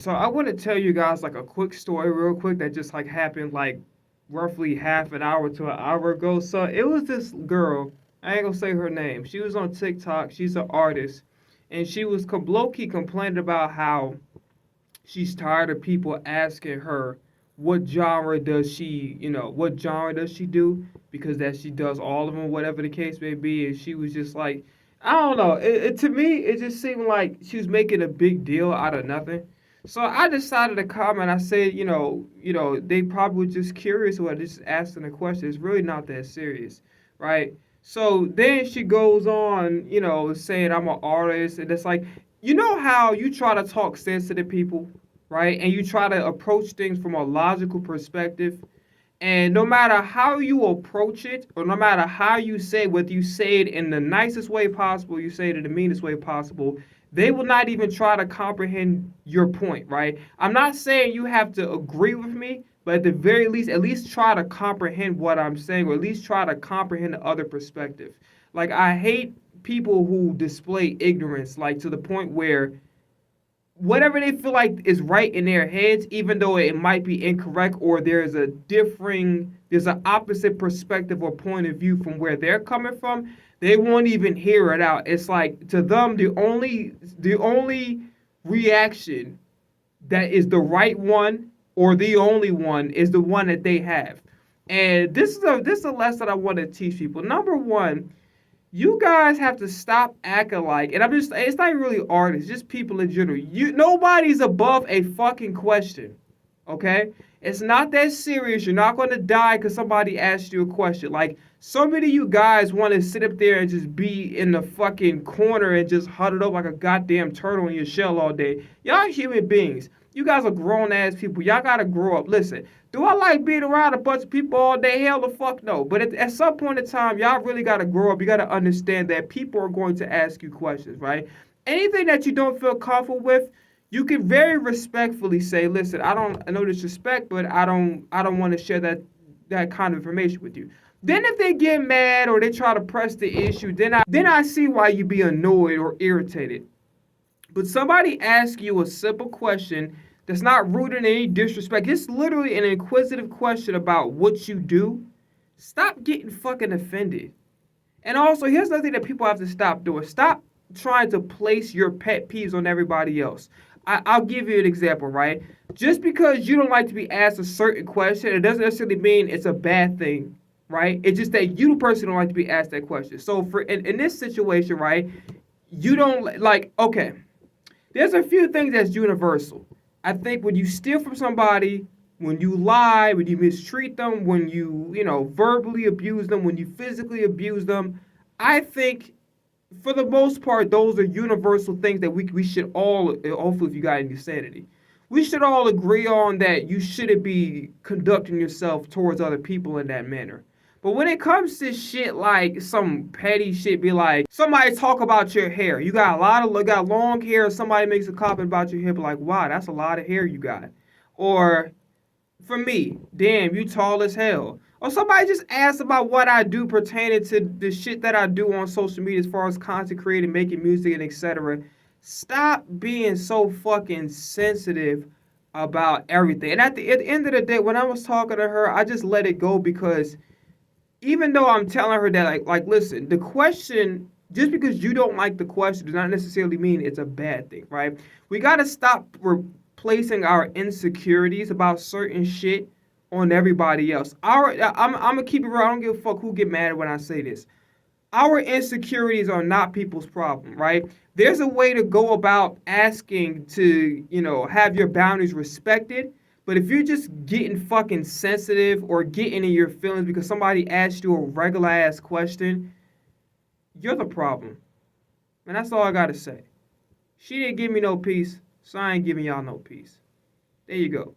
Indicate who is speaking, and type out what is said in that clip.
Speaker 1: So I want to tell you guys like a quick story real quick that just like happened like roughly half an hour to an hour ago. So it was this girl, I ain't gonna say her name. She was on TikTok. She's an artist, and she was low-key complaining about how she's tired of people asking her what genre does she, what genre does she do, because that she does all of them, whatever the case may be. And she was just like, I don't know. To me, it just seemed like she was making a big deal out of nothing. So I decided to comment. I said, they probably were just curious or just asking a question. It's really not that serious, right? So then she goes on, saying I'm an artist, and it's like, you know how you try to talk sense to the people, right? And you try to approach things from a logical perspective. And no matter how you approach it, or no matter how you say, whether you say it in the nicest way possible, you say it in the meanest way possible, they will not even try to comprehend your point, right? I'm not saying you have to agree with me, but at the very least, at least try to comprehend what I'm saying, or at least try to comprehend the other perspective. Like, I hate people who display ignorance, like to the point where whatever they feel like is right in their heads, even though it might be incorrect, or there's an opposite perspective or point of view from where they're coming from, they won't even hear it out. It's like to them the only reaction that is the right one or the only one is the one that they have. And this is a lesson I want to teach people. Number one, you guys have to stop acting like, and it's not really artists, just people in general. Nobody's above a fucking question. Okay? It's not that serious. You're not going to die because somebody asked you a question. Like, so many of you guys want to sit up there and just be in the fucking corner and just huddled up like a goddamn turtle in your shell all day. Y'all human beings. You guys are grown ass people. Y'all gotta grow up. Listen, do I like being around a bunch of people all day? Hell the fuck no. But at some point in time, y'all really gotta grow up. You gotta understand that people are going to ask you questions, right? Anything that you don't feel comfortable with, you can very respectfully say, "Listen, I know disrespect, but I don't want to share that kind of information with you." Then if they get mad or they try to press the issue, then I see why you be annoyed or irritated. But somebody asks you a simple question that's not rooted in any disrespect. It's literally an inquisitive question about what you do. Stop getting fucking offended. And also, here's another thing that people have to stop doing. Stop trying to place your pet peeves on everybody else. I'll give you an example, right? Just because you don't like to be asked a certain question, it doesn't necessarily mean it's a bad thing, right? It's just that you, the person, don't like to be asked that question. So in this situation, right, you don't like, okay, there's a few things that's universal. I think when you steal from somebody, when you lie, when you mistreat them, when you verbally abuse them, when you physically abuse them, I think for the most part, those are universal things that we should all, hopefully, if you got any sanity, we should all agree on that you shouldn't be conducting yourself towards other people in that manner. But when it comes to shit like some petty shit, be like somebody talk about your hair. You got got long hair. Somebody makes a comment about your hair, be like, wow, that's a lot of hair you got. Or for me, damn, you tall as hell. Or somebody just asks about what I do pertaining to the shit that I do on social media as far as content creating, making music, and etc. Stop being so fucking sensitive about everything. And at the end of the day, when I was talking to her, I just let it go because even though I'm telling her that, listen, the question, just because you don't like the question does not necessarily mean it's a bad thing, right? We got to stop replacing our insecurities about certain shit on everybody else. I'm gonna keep it real. I don't give a fuck who get mad when I say this. Our insecurities are not people's problem, right? There's a way to go about asking to, have your boundaries respected. But if you're just getting fucking sensitive or getting in your feelings because somebody asked you a regular ass question, you're the problem. And that's all I gotta say. She didn't give me no peace, so I ain't giving y'all no peace. There you go.